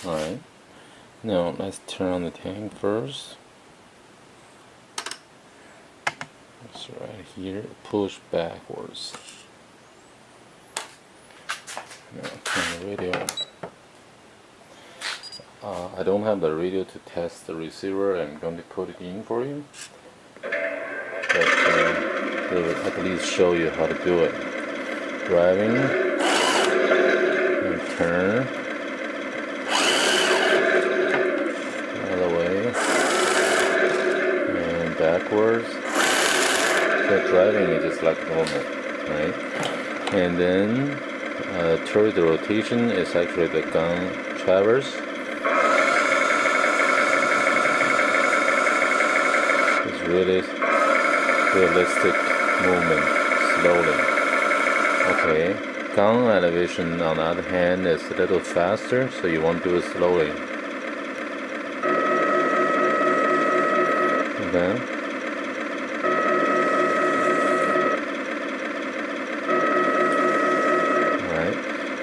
Alright, now let's turn on the tank first. It's right here, push backwards. Now turn the radio. I don't have the radio to test the receiver. I'm going to put it in for you, but they will at least show you how to do it. Driving and turn other way and backwards. So driving is just like normal, right? And then turret rotation is actually the gun traverse. It's really realistic movement, slowly. Okay, gun elevation on the other hand is a little faster, so you want to do it slowly. Okay.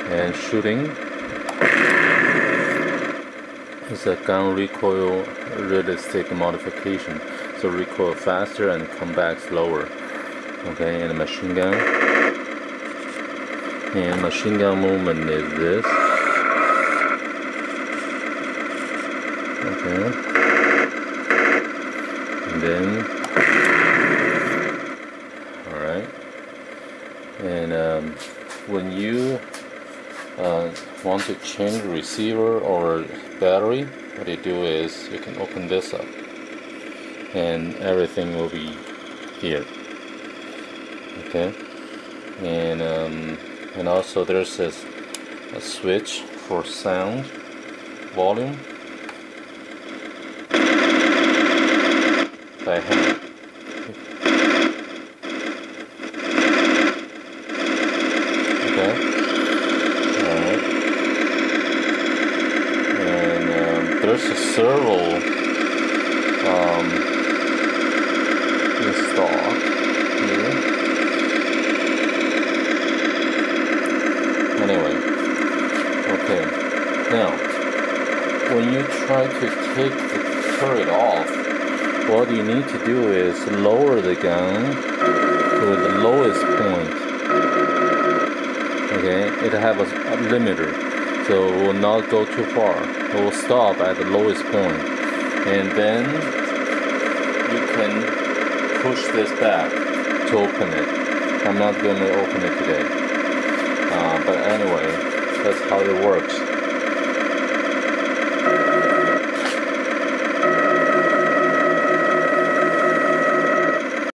And shooting is a gun recoil realistic modification, so recoil faster and come back slower. Okay, and a machine gun, and machine gun movement is this. Okay, and then alright, and when you want to change receiver or battery, what you do is you can open this up and everything will be here. Okay, and also there's a switch for sound volume by hand. There's a servo installed here. Anyway, okay. Now, when you try to take the turret off, what you need to do is lower the gun to the lowest point. Okay, it has a limiter. So it will not go too far. It will stop at the lowest point, and then you can push this back to open it. I'm not going to open it today, but anyway, that's how it works.